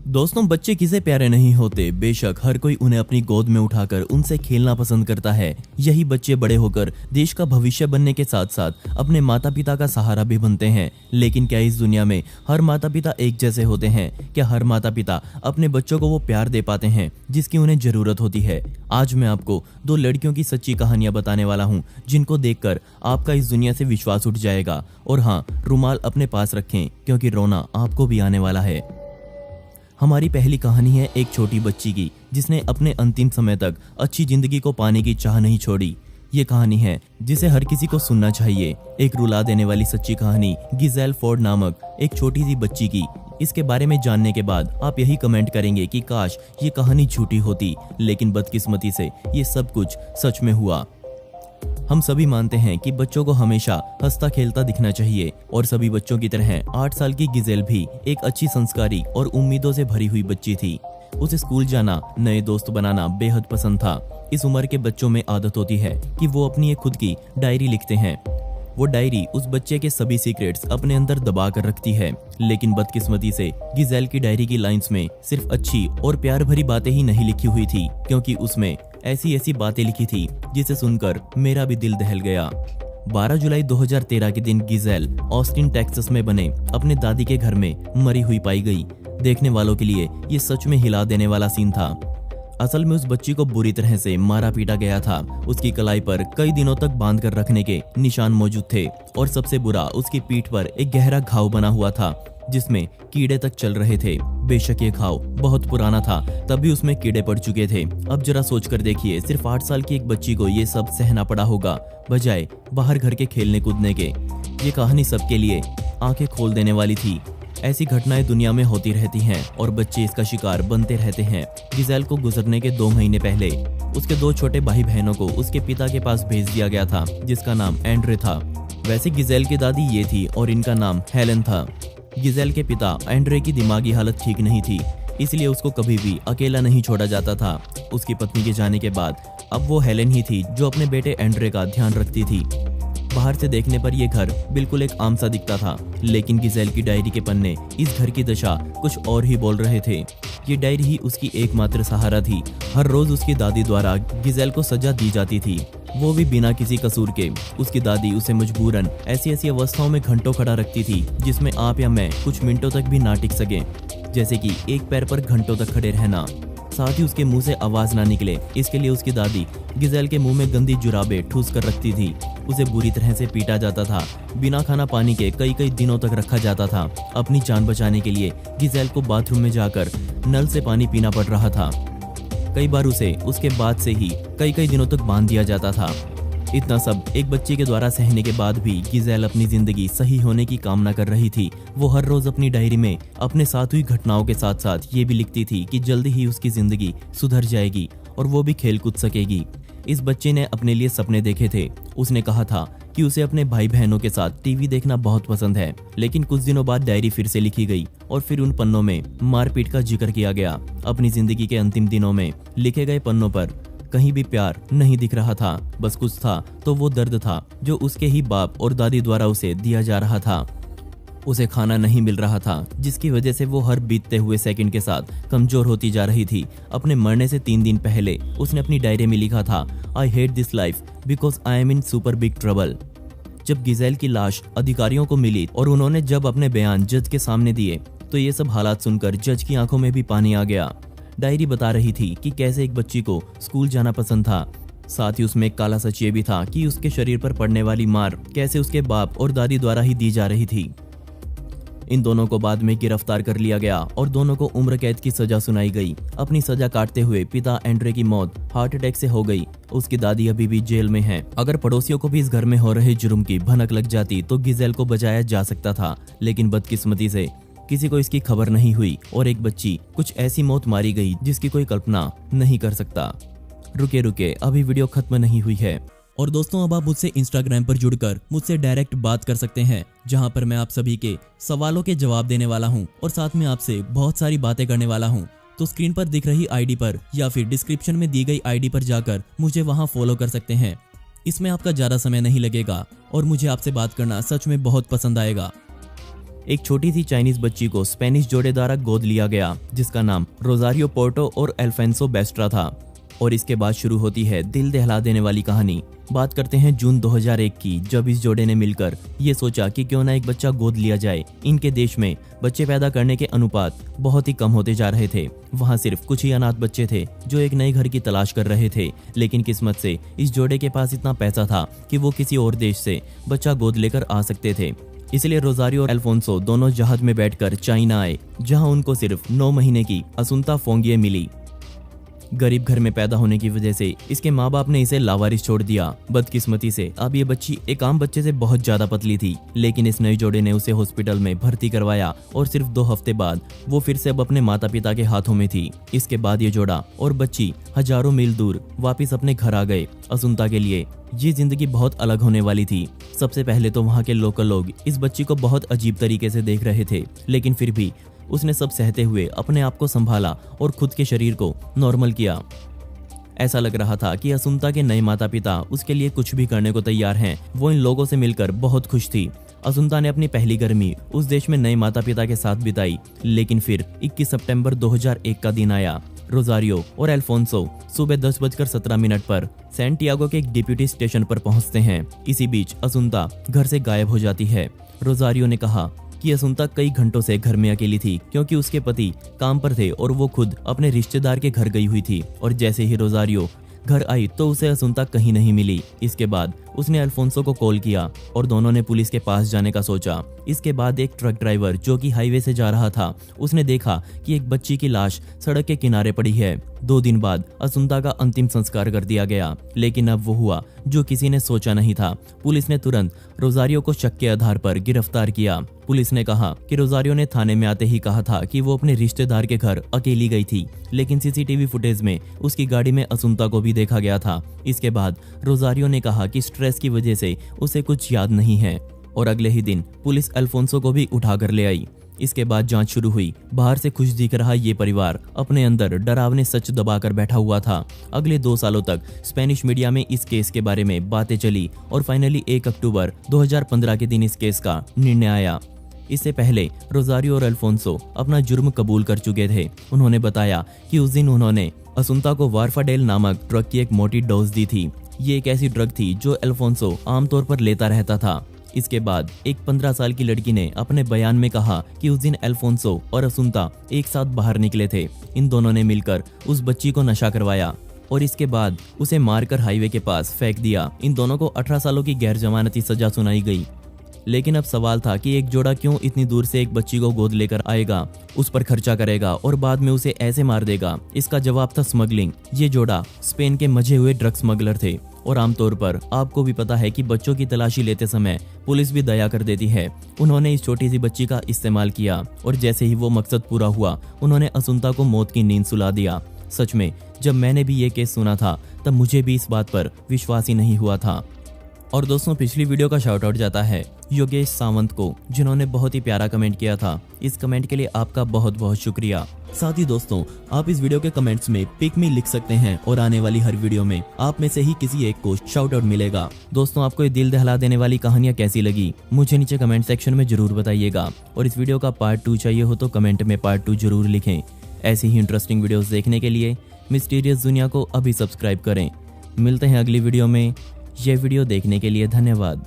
दोस्तों, बच्चे किसे प्यारे नहीं होते। बेशक हर कोई उन्हें अपनी गोद में उठाकर उनसे खेलना पसंद करता है। यही बच्चे बड़े होकर देश का भविष्य बनने के साथ साथ अपने माता पिता का सहारा भी बनते हैं। लेकिन क्या इस दुनिया में हर माता पिता एक जैसे होते हैं? क्या हर माता पिता अपने बच्चों को वो प्यार दे पाते हैं जिसकी उन्हें जरूरत होती है? आज मैं आपको दो लड़कियों की सच्ची कहानियां बताने वाला हूँ, जिनको देखकर आपका इस दुनिया से विश्वास उठ जाएगा। और हाँ, रुमाल अपने पास रखें, क्योंकि रोना आपको भी आने वाला है। हमारी पहली कहानी है एक छोटी बच्ची की, जिसने अपने अंतिम समय तक अच्छी जिंदगी को पाने की चाह नहीं छोड़ी। ये कहानी है जिसे हर किसी को सुनना चाहिए। एक रुला देने वाली सच्ची कहानी गिज़ेल फोर्ड नामक एक छोटी सी बच्ची की। इसके बारे में जानने के बाद आप यही कमेंट करेंगे कि काश ये कहानी झूठी होती, लेकिन बदकिस्मती से ये सब कुछ सच में हुआ। हम सभी मानते हैं कि बच्चों को हमेशा हंसता खेलता दिखना चाहिए, और सभी बच्चों की तरह 8 साल की गिज़ेल भी एक अच्छी संस्कारी और उम्मीदों से भरी हुई बच्ची थी। उसे स्कूल जाना, नए दोस्त बनाना बेहद पसंद था। इस उम्र के बच्चों में आदत होती है कि वो अपनी एक खुद की डायरी लिखते हैं। वो डायरी उस बच्चे के सभी सीक्रेट्स अपने अंदर दबा कर रखती है। लेकिन बदकिस्मती से गिज़ेल की डायरी की लाइंस में सिर्फ अच्छी और प्यार भरी बातें ही नहीं लिखी हुई थी, क्योंकि उसमें ऐसी ऐसी बातें लिखी थी जिसे सुनकर मेरा भी दिल दहल गया। 12 जुलाई 2013 के दिन गिज़ेल ऑस्टिन टेक्सास में बने अपने दादी के घर में मरी हुई पाई गई। देखने वालों के लिए ये सच में हिला देने वाला सीन था। असल में उस बच्ची को बुरी तरह से मारा पीटा गया था। उसकी कलाई पर कई दिनों तक बांध कर रखने के निशान मौजूद थे, और सबसे बुरा उसकी पीठ पर एक गहरा घाव बना हुआ था जिसमें कीड़े तक चल रहे थे। बेशक ये घाव बहुत पुराना था, तब भी उसमें कीड़े पड़ चुके थे। अब जरा सोच कर देखिए, सिर्फ 8 साल की एक बच्ची को ये सब सहना पड़ा होगा, बजाय बाहर घर के खेलने कूदने के। ये कहानी सबके लिए आंखें खोल देने वाली थी। ऐसी घटनाएं दुनिया में होती रहती हैं और बच्चे इसका शिकार बनते रहते हैं। गिज़ेल को गुजरने के 2 महीने पहले उसके 2 छोटे भाई बहनों को उसके पिता के पास भेज दिया गया था, जिसका नाम एंड्रे था। वैसे गिज़ेल की दादी ये थी और इनका नाम हेलेन था। गिज़ेल के पिता एंड्रे की दिमागी हालत ठीक नहीं थी, इसलिए उसको कभी भी अकेला नहीं छोड़ा जाता था। उसकी पत्नी के जाने के बाद अब वो हेलेन ही थी जो अपने बेटे एंड्रे का ध्यान रखती थी। बाहर से देखने पर यह घर बिल्कुल एक आम सा दिखता था, लेकिन गिज़ेल की डायरी के पन्ने इस घर की दशा कुछ और ही बोल रहे थे। ये डायरी ही उसकी एकमात्र सहारा थी। हर रोज उसकी दादी द्वारा गिज़ेल को सजा दी जाती थी, वो भी बिना किसी कसूर के। उसकी दादी उसे मजबूरन ऐसी ऐसी अवस्थाओं में घंटों खड़ा रखती थी जिसमें आप या मैं कुछ मिनटों तक भी ना टिक सके, जैसे कि एक पैर पर घंटों तक खड़े रहना, साथ ही उसके मुंह से आवाज ना निकले। इसके लिए उसकी दादी गिज़ेल के मुंह में गंदी जुराबें ठूस कर रखती थी। उसे बुरी तरह से पीटा जाता था। बिना खाना पानी के कई कई दिनों तक रखा जाता था। अपनी जान बचाने के लिए गिज़ेल को बाथरूम में जाकर नल से पानी पीना पड़ रहा था। कई बार उसे उसके बाद से ही कई कई दिनों तक बांध दिया जाता था। इतना सब एक बच्चे के द्वारा सहने के बाद भी गिज़ेल अपनी जिंदगी सही होने की कामना कर रही थी। वो हर रोज अपनी डायरी में अपने साथ हुई घटनाओं के साथ साथ ये भी लिखती थी कि जल्दी ही उसकी जिंदगी सुधर जाएगी और वो भी खेल कूद सकेगी। इस बच्चे ने अपने लिए सपने देखे थे। उसने कहा था कि उसे अपने भाई बहनों के साथ टीवी देखना बहुत पसंद है। लेकिन कुछ दिनों बाद डायरी फिर से लिखी गई और फिर उन पन्नों में मारपीट का जिक्र किया गया। अपनी जिंदगी के अंतिम दिनों में लिखे गए पन्नों पर कहीं भी प्यार नहीं दिख रहा था। बस कुछ था तो वो दर्द था जो उसके ही बाप और दादी द्वारा उसे दिया जा रहा था। उसे खाना नहीं मिल रहा था, जिसकी वजह से वो हर बीतते हुए सेकंड के साथ कमजोर होती जा रही थी। अपने मरने से 3 दिन पहले उसने अपनी डायरी में लिखा था, I hate this life because I am in super big trouble. जब गिज़ेल की लाश अधिकारियों को मिली और उन्होंने जब अपने बयान जज के सामने दिए, तो ये सब हालात सुनकर जज की आंखों में भी पानी आ गया। डायरी बता रही थी कि कैसे एक बच्ची को स्कूल जाना पसंद था। साथ ही उसमें एक काला सच ये भी था कि उसके शरीर पर पड़ने वाली मार कैसे उसके बाप और दादी द्वारा ही दी जा रही थी। इन दोनों को बाद में गिरफ्तार कर लिया गया और दोनों को उम्र कैद की सजा सुनाई गई। अपनी सजा काटते हुए पिता एंड्रे की मौत हार्ट अटैक से हो गई। उसकी दादी अभी भी जेल में है। अगर पड़ोसियों को भी इस घर में हो रहे जुर्म की भनक लग जाती तो गिज़ेल को बचाया जा सकता था, लेकिन बदकिस्मती से किसी को इसकी खबर नहीं हुई और एक बच्ची कुछ ऐसी मौत मारी गई जिसकी कोई कल्पना नहीं कर सकता। रुके रुके, अभी वीडियो खत्म नहीं हुई है। और दोस्तों, अब आप मुझसे इंस्टाग्राम पर जुड़कर मुझसे डायरेक्ट बात कर सकते हैं, जहां पर मैं आप सभी के सवालों के जवाब देने वाला हूं और साथ में आपसे बहुत सारी बातें करने वाला हूं। तो स्क्रीन पर दिख रही आईडी पर या फिर डिस्क्रिप्शन में दी गई आईडी पर जाकर मुझे वहां फॉलो कर सकते हैं। इसमें आपका ज्यादा समय नहीं लगेगा और मुझे आपसे बात करना सच में बहुत पसंद आएगा। एक छोटी सी चाइनीज बच्ची को स्पेनिश जोड़े द्वारा गोद लिया गया, जिसका नाम रोजारियो पोर्टो और अल्फोंसो बेस्ट्रा था। और इसके बाद शुरू होती है दिल दहला देने वाली कहानी। बात करते हैं जून 2001 की, जब इस जोड़े ने मिलकर ये सोचा कि क्यों ना एक बच्चा गोद लिया जाए। इनके देश में बच्चे पैदा करने के अनुपात बहुत ही कम होते जा रहे थे। वहाँ सिर्फ कुछ ही अनाथ बच्चे थे जो एक नए घर की तलाश कर रहे थे। लेकिन किस्मत से इस जोड़े के पास इतना पैसा था कि वो किसी और देश से बच्चा गोद लेकर आ सकते थे। इसलिए रोजारियो और अल्फोंसो दोनों जहाज में बैठकर चाइना आए, जहां उनको सिर्फ 9 महीने की असुंता फोंगिए मिली। गरीब घर में पैदा होने की वजह से इसके माँ बाप ने इसे लावारिस छोड़ दिया। बदकिस्मती से अब ये बच्ची एक आम बच्चे से बहुत ज्यादा पतली थी, लेकिन इस नए जोड़े ने उसे हॉस्पिटल में भर्ती करवाया और सिर्फ 2 हफ्ते बाद वो फिर से अब अपने माता पिता के हाथों में थी। इसके बाद ये जोड़ा और बच्ची हजारों मील दूर वापिस अपने घर आ गए। असुंता के लिए ये जिंदगी बहुत अलग होने वाली थी। सबसे पहले तो वहाँ के लोकल लोग इस बच्ची को बहुत अजीब तरीके से देख रहे थे, लेकिन फिर भी उसने सब सहते हुए अपने आप को संभाला और खुद के शरीर को नॉर्मल किया। ऐसा लग रहा था कि असुंता के नए माता पिता उसके लिए कुछ भी करने को तैयार हैं। वो इन लोगों से मिलकर बहुत खुश थी। असुंता ने अपनी पहली गर्मी उस देश में नए माता पिता के साथ बिताई। लेकिन फिर 21 सितंबर 2001 का दिन आया। रोजारियो और अल्फोंसो सुबह 10:17 पर सैंटियागो के एक डिप्यूटी स्टेशन पर पहुंचते हैं। इसी बीच असुंता घर से गायब हो जाती है। रोजारियो ने कहा कि असुंता कई घंटों से घर में अकेली थी, क्योंकि उसके पति काम पर थे और वो खुद अपने रिश्तेदार के घर गई हुई थी। और जैसे ही रोजारियो घर आई तो उसे असुंता कहीं नहीं मिली। इसके बाद उसने अल्फोंसो को कॉल किया और दोनों ने पुलिस के पास जाने का सोचा। इसके बाद एक ट्रक ड्राइवर जो कि हाईवे से जा रहा था, उसने देखा कि एक बच्ची की लाश सड़क के किनारे पड़ी है। 2 दिन बाद असुंता का अंतिम संस्कार कर दिया गया। लेकिन अब वो हुआ जो किसी ने सोचा नहीं था। पुलिस ने तुरंत रोजारियो को शक के आधार पर गिरफ्तार किया। पुलिस ने कहा कि रोजारियो ने थाने में आते ही कहा था कि वो अपने रिश्तेदार के घर अकेली गई थी, लेकिन सीसीटीवी फुटेज में उसकी गाड़ी में असुंता को भी देखा गया था। इसके बाद रोजारियो ने कहा कि स्ट्रेस की वजह से उसे कुछ याद नहीं है और अगले ही दिन पुलिस अल्फोंसो को भी उठाकर ले आई। इसके बाद जांच शुरू हुई। बाहर से खुश दिख रहा ये परिवार अपने अंदर डरावने सच दबाकर बैठा हुआ था। अगले 2 सालों तक स्पेनिश मीडिया में इस केस के बारे में बातें चली और फाइनली 1 अक्टूबर 2015 के दिन इस केस का निर्णय आया। इससे पहले रोजारियो और अल्फोंसो अपना जुर्म कबूल कर चुके थे। उन्होंने बताया कि उस दिन उन्होंने असुंता को वारफाडेल नामक ड्रग की एक मोटी डोज दी थी। ये एक ऐसी ड्रग थी जो अल्फोंसो आमतौर पर लेता रहता था। इसके बाद एक 15 साल की लड़की ने अपने बयान में कहा कि उस दिन अल्फोंसो और असुंता एक साथ बाहर निकले थे। इन दोनों ने मिलकर उस बच्ची को नशा करवाया और इसके बाद उसे मारकर हाईवे के पास फेंक दिया। इन दोनों को 18 सालों की गैर जमानती सजा सुनाई गई। लेकिन अब सवाल था कि एक जोड़ा क्यों इतनी दूर से एक बच्ची को गोद लेकर आएगा, उस पर खर्चा करेगा और बाद में उसे ऐसे मार देगा। इसका जवाब था स्मगलिंग। ये जोड़ा स्पेन के मजे हुए ड्रग स्मगलर थे और आमतौर पर आपको भी पता है कि बच्चों की तलाशी लेते समय पुलिस भी दया कर देती है। उन्होंने इस छोटी सी बच्ची का इस्तेमाल किया और जैसे ही वो मकसद पूरा हुआ, उन्होंने असुंता को मौत की नींद सुला दिया। सच में जब मैंने भी ये केस सुना था तब मुझे भी इस बात पर विश्वास ही नहीं हुआ था। और दोस्तों, पिछली वीडियो का शाउट आउट जाता है योगेश सावंत को, जिन्होंने बहुत ही प्यारा कमेंट किया था। इस कमेंट के लिए आपका बहुत बहुत शुक्रिया। साथ ही दोस्तों, आप इस वीडियो के कमेंट्स में पिक मी लिख सकते हैं और आने वाली हर वीडियो में आप में से ही किसी एक को शाउट आउट मिलेगा। दोस्तों, आपको ये दिल दहला देने वाली कहानियां कैसी लगी मुझे नीचे कमेंट सेक्शन में जरूर बताइएगा। और इस वीडियो का पार्ट 2 चाहिए हो तो कमेंट में पार्ट 2 जरूर लिखें। ऐसी ही इंटरेस्टिंग वीडियोस देखने के लिए मिस्टीरियस दुनिया को अभी सब्सक्राइब करें। मिलते हैं अगली वीडियो में। यह वीडियो देखने के लिए धन्यवाद।